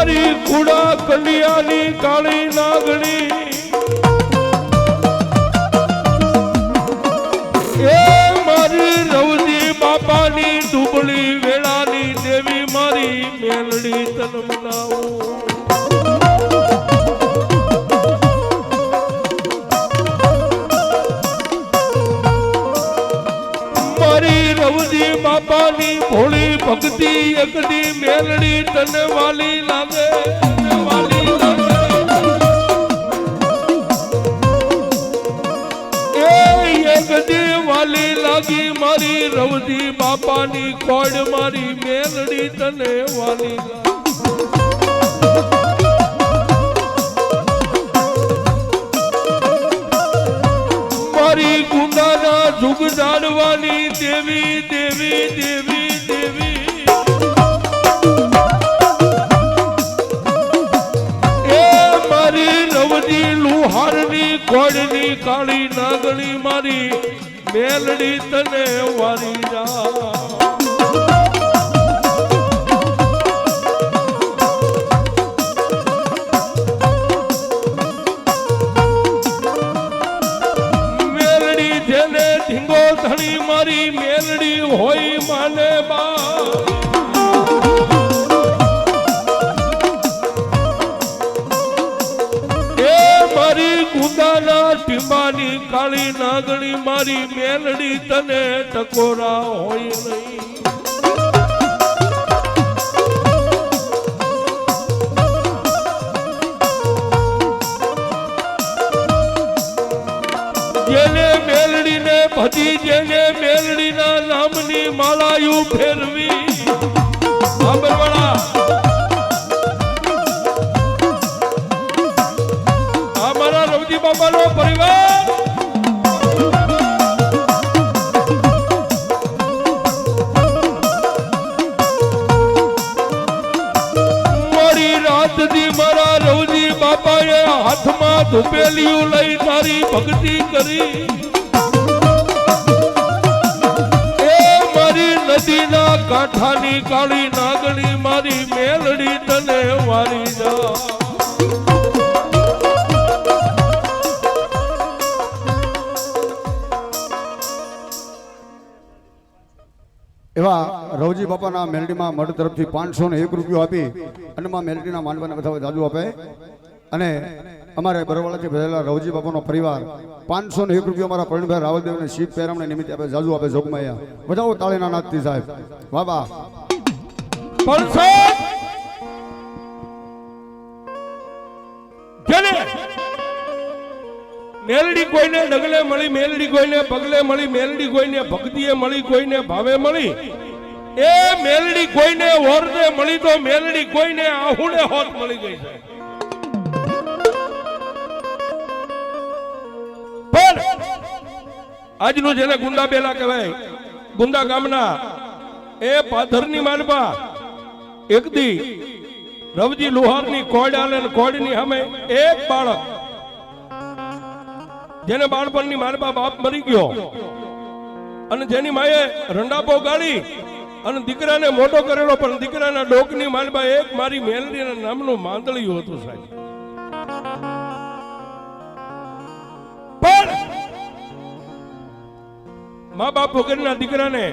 મારી કુડા કલિયાની કાળી નાગણી એ મારી રવજી બાપાની દુબળી વેળાની દેવી મારી મેલડી તન મનાવું મારી રવજી બાપાની ભોળી ભક્તિ એકડી મેલડી તને વાલી લાગે વાલી લાગે એ એકડી વાલી લાગી મારી રવજી બાપાની કોડ મારી મેલડી તને વાલી લાગે મારી ગુંદાના જુગ જાણવાની દેવી દેવી દેવી દેવી એ મારી રવજી લુહારની કોડની કાળી નાગણી મારી મેલડી તને વારી જા ઢીંગો ધણી મારી મેલડી હોય માને બા એ મારી ગુંદાના ટીંબાની કાળી નાગણી મારી મેલડી તને ટકોરા હોય નહીં જેને મેલડીને ભજી જેને મેલડીના નામની માળાયું ફેરવી આ મારા રવજી બાપાનો પરિવાર મોડી રાતથી મારા રવજી બાપાએ હાથમાં ધુપેલિયું લઈ તારી ભક્તિ કરી નદીના કાંઠાની કાળી નાગણી મારી મેલડી તને વારી જા એવા રવજી બાપાના મેલડીમાં મઢ તરફથી 501 રૂપિયો આપી અને માં મેલડીના માંડવાના બધા જાદુ આપે અને અમારે બરોવાળાથી ભરેલા રવજી બાપાનો પરિવાર 501 રૂપિયા અમારા પ્રવીણભાઈ રાવલદેવને શીત પહેરામણી નિમિત્તે આપે જાદુ આપે જોગમાયા બધાઓ તાળીના નાદથી સાહેબ બાબા મેલડી કોઈને ડગલે મળી મેલડી કોઈને પગલે મળી મેલડી કોઈને ભક્તિએ મળી કોઈને ભાવે મળી એ મેલડી કોઈને ઓરદે મળી તો મેલડી કોઈને આહુડે હોત મળી ગઈ છે આજનું જેને ગુંદા બેલા કહેવાય ગુંદા ગામના એ પાથરની માનપા એકદી રવજી લુહારની કોડ આલે કોડની સામે એક બાળક જેને બાળપણની માનપા બાપ મરી ગયો અને જેની માએ રંડાપો ગાળી અને દીકરાને મોટો કરેલો પણ દીકરાના ડોકની માનપા એક મારી મેલડીના નામનું માંદળિયું હતું સાહેબ પણ મા બાપ વગરના દીકરાને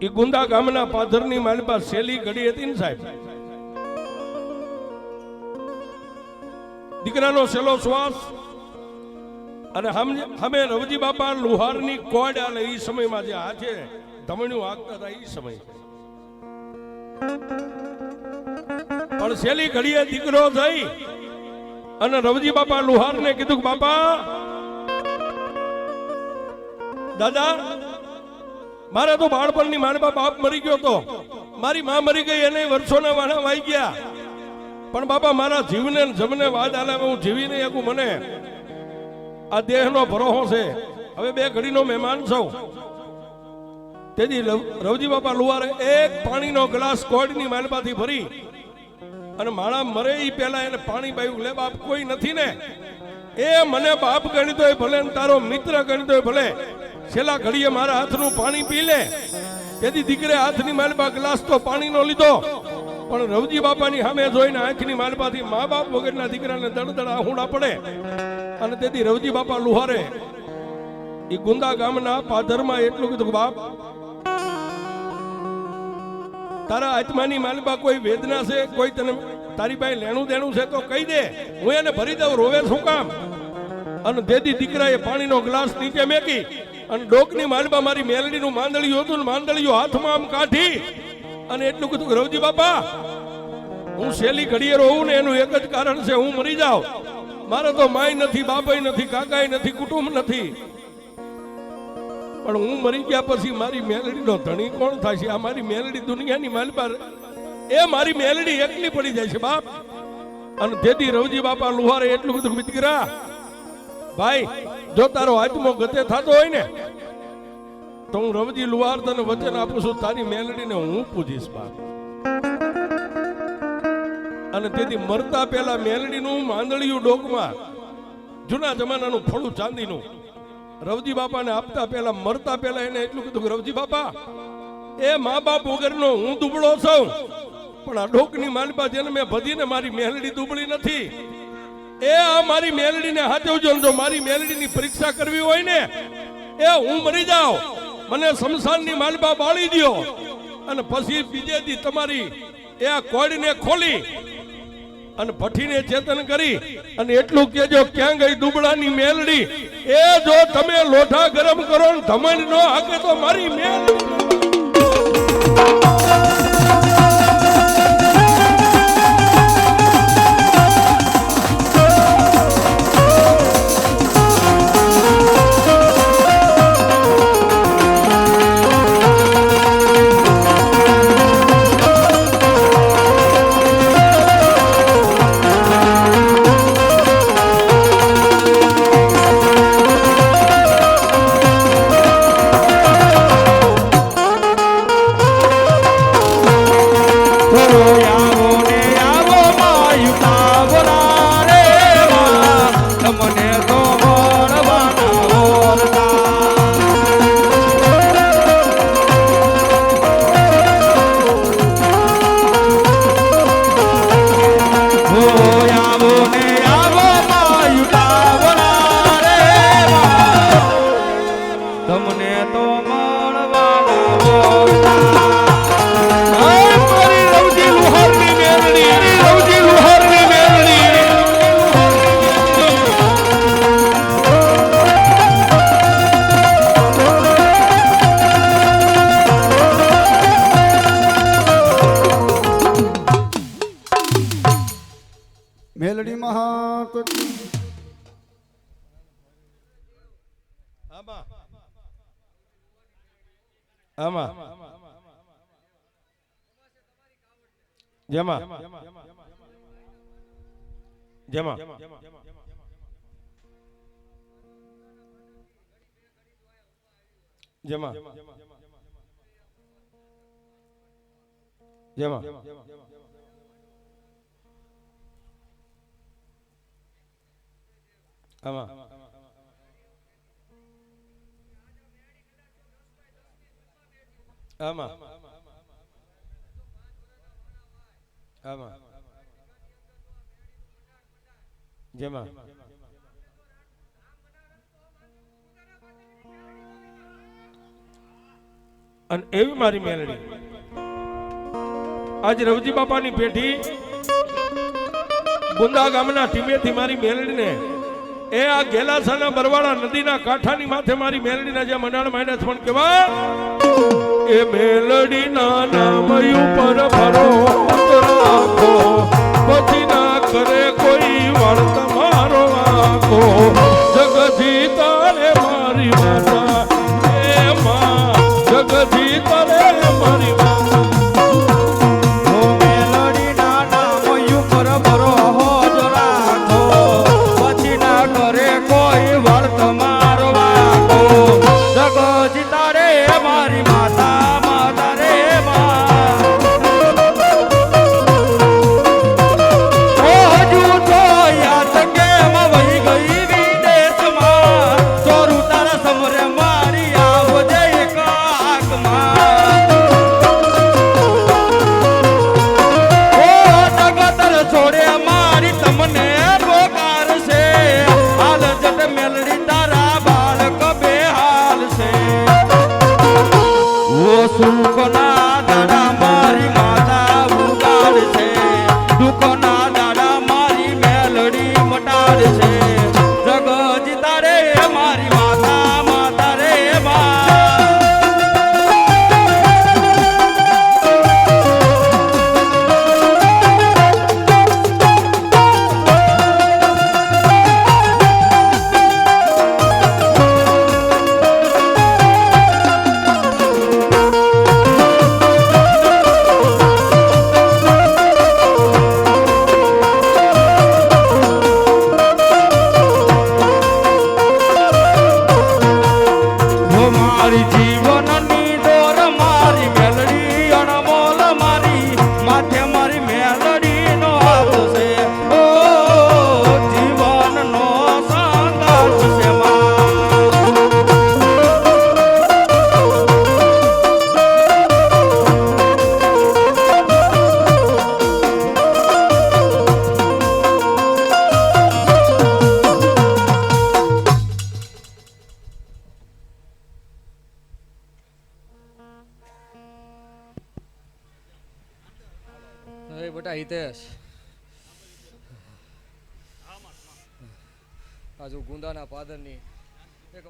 એ ગુંદા ગામના પાથરની માલપા શેલી ઘડી હતી ને સાહેબ દીકરાનો સેલો શ્વાસ અને હમે રવજી બાપા લુહારની કોડ આલે એ સમયમાં જે હાથે ધમણ્યું આગતા હતા એ સમય પણ શેલી ઘડીએ દીકરો થઈ અને રવજી બાપા લુહારને કીધું કે બાપા દાદા મારે તો બાળપણની માનપા બાપ મરી ગયો તો મારી માં મરી ગઈ એને વર્ષોના વાણા વાઈ ગયા પણ બાપા મારા જીવને જમને વાદ આલે હું જીવી નહીં શકું મને આ દેહનો ભરોહો છે હવે બે ઘડીનો મહેમાન છું તેથી રવજી બાપા લુહારે એક પાણીનો ગ્લાસ કોડની માનપાથી ભરી અને માણા મરે ઈ પહેલા એને પાણી પાયું લે બાપ કોઈ નથી ને એ મને બાપ ગણિતો હોય ભલે તારો મિત્ર ગણિતો હોય ભલે છેલ્લા ઘડીએ મારા હાથનું પાણી પી લે તેથી દીકરે હાથની માલબા ગ્લાસ તો પાણીનો લીધો પણ રવજી બાપાની સામે જોઈને આંખની માલપાથી મા બાપ વગરના દીકરાને દળદળ આહુડા પડે અને તેથી રવજી બાપા લુહારે એ ગુંદા ગામના પાદરમાં એટલું કીધું કે બાપ તારા આત્માની માલપા કોઈ વેદના છે, કોઈ તને તારી પાસે લેણું દેણું છે તો કહી દે, હું એને ભરી દઉં, રોવે શું કામ? અને દેદી દીકરાએ પાણીનો ગ્લાસ નીચે મેકી અને ડોકની માલપા મારી મેલડીનું માંદળિયું હતું ને માંદળિયું હાથમાં આમ કાઢી અને એટલું કીધું કે રવજી બાપા હું શેલી ઘડીએ રહું ને એનું એક જ કારણ છે, હું મરી જાઉં. મારે તો માય નથી, બાપાય નથી, કાકાય નથી, કુટુંબ નથી, પણ હું મરી ગયા પછી મારી મેલડીનો ધણી કોણ થશે? આ મારી મેલડી દુનિયાની માલપા એ મારી મેલડી એકલી પડી જાય છે બાપ. અને તેથી રવજી બાપા લુહારે એટલું કીધું દીકરા ભાઈ જો તારો આત્મો ગતે થતો હોય ને તો હું રવજી લુહાર તને વચન આપું છું, તારી મેલડીને હું પૂજીશ બાપ. અને તેથી મરતા પહેલા મેલડીનું માંદળિયું ડોકમાં જૂના જમાનાનું ફળું ચાંદીનું રવજી બાપાને આપતા પહેલા મરતા પહેલા એને એટલું કીધું કે રવજી બાપા એ મા બાપ વગરનો હું દુબળો છું, પણ આ ડોકની માલપા જેને મેં બધીને મારી મેલડી દુબળી નથી. એ આ મારી મેલડીને હાચવજો. જો મારી મેલડીની પરીક્ષા કરવી હોય ને એ હું મરી જાઉં, મને શમશાનની માલપા બાળી દો અને પછી બીજે દી તમારી એ આ કોળીને ખોલી અને ભઠ્ઠીને ચેતન કરી અને એટલું કેજો ક્યાં ગઈ દુબળાની મેલડી? એ જો તમે લોઢા ગરમ કરો ને ધમણ નો હાકે તો મારી મેલડી મેલડી મહાત આમાં જેમાં જેમાં જેમાં જેમાં આમાં આમાં આમાં જેમાં અને એવી મારી મેલડી આજ રવજી બાપાની પેઢી ગુંદા ગામના ટીમેથી મારી મેલડીને એ આ ગેલાસાના બરવાળા નદીના કાંઠાની માથે મારી મેલડીના જે મંડાણ માંડ્યા છે પણ કેવા એ મેલડીના નામ ઉપર ભરોસો રાખો, પછી ના કરે કોઈ વાળ તમારો આખો. જગજી તારે મારી માતા એ માં, જગજી તારે મારી માતા. બેટા હિતેશ આ જો ગુંદાના પાદરની એક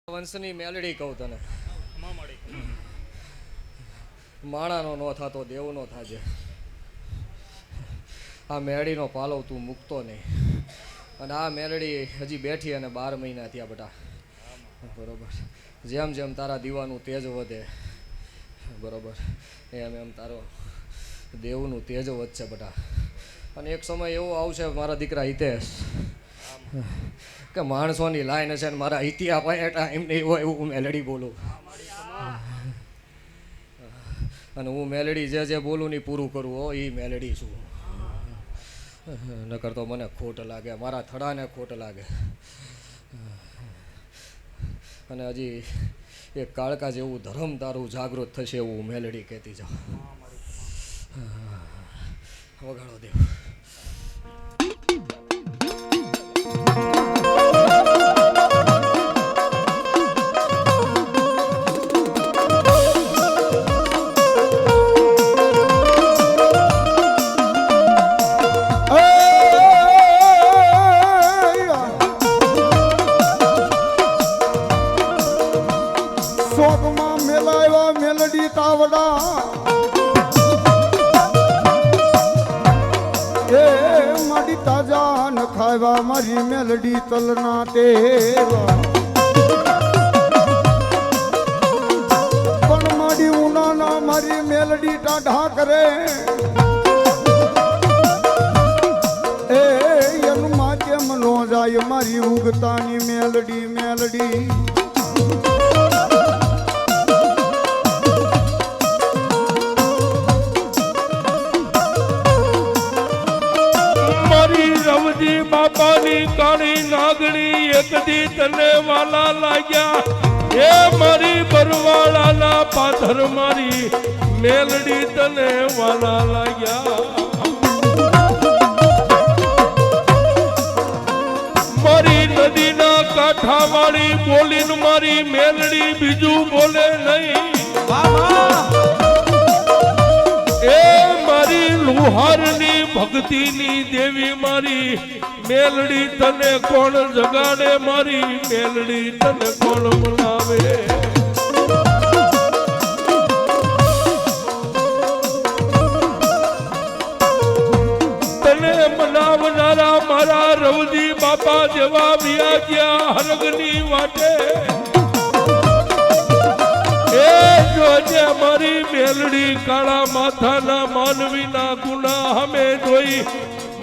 વંશની મેલડી કહું તને માણાનો નો થાતો દેવનો થાજે આ મેળીનો પાલવ તું મૂકતો નહીં અને આ મેલડી હજી બેઠી અને 12 મહિના થયા બેટા બરોબર જેમ જેમ તારા દીવાનું તેજ વધે બરોબર એમ એમ તારો દેવનું તેજ વધશે બેટા અને એક સમય એવો આવશે મારા દીકરા હિતેશ કે માણસોની લાઈન હશે ને મારા ઇતિહાસ પાસે ટાઈમ નહીં હોય એવું હું મેલડી બોલું અને હું મેલડી જે બોલું ને પૂરું કરું હો એ મેલડી છું નકર તો મને ખોટ લાગે મારા થડાને ખોટ લાગે અને હજી એક કાળકા જેવું ધર્મ તારું જાગૃત થશે એવું મેલડી કહેતી જાઉં વગાડો દેવ શોકમાં મેલાવ્યા મેલડી તાવડા એ મારી તાજા ન ખાવા મારી મેલડી તલના તેવા પણ મારી ઉનાના મારી મેલડી ટાઢા કરે એ એનું માધ્યમ નો જાય મારી ઉગતાની મેલડી મેલડી રવજી બાપાની કાળી નાગણી એક દી તને વાલા લાગ્યા એ મારી બરવાળાના પાથર મારી મેલડી તને વાલા લાગ્યા મારી નદીના કાંઠા વાળી બોલીને મારી મેલડી બીજું બોલે નહીં એ મારી લુહારની ભક્તિની દેવી મારી મેલડી તને કોણ જગાડે મારી મેલડી તને કોણ મનાવે તને મનાવનારા મારા રવજી બાપા જેવા વ્યા ગયા હરગની વાટે જોજે મારી મેલડી કાળા માથાના માનવીના ગુના અમે જોઈ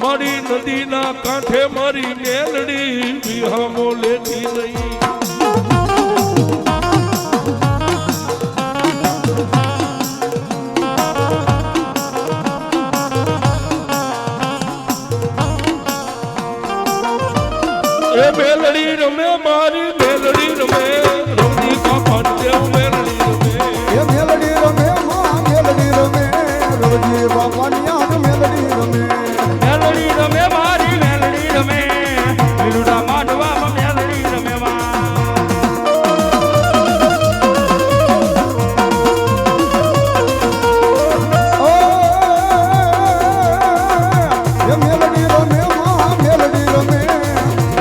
મારી નદીના કાંઠે મારી મેલડી વિહામો લેતી નહીં એ મેલડી રમે મારી મેલડી રમે રમતી બાપા દેવ મેલડી મેલડી રમે માં મેલડી રમે રવજી બાપાની યાદ મેલડી રમે મેલડી રમે મારી મેલડી રમે લીલુડા માંડવામાં મેલડી રમે ઓ એ મેલડી રમે માં મેલડી રમે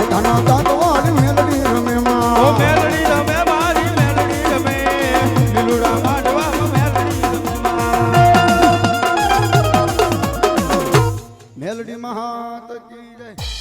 ઘણા દાદવાડ મેલડી રમે માં ઓ મેલડી રમે મારી મેલડી રમે લીલુડા માંડવામાં મેલડી રમે મેલડી મહાત કી જય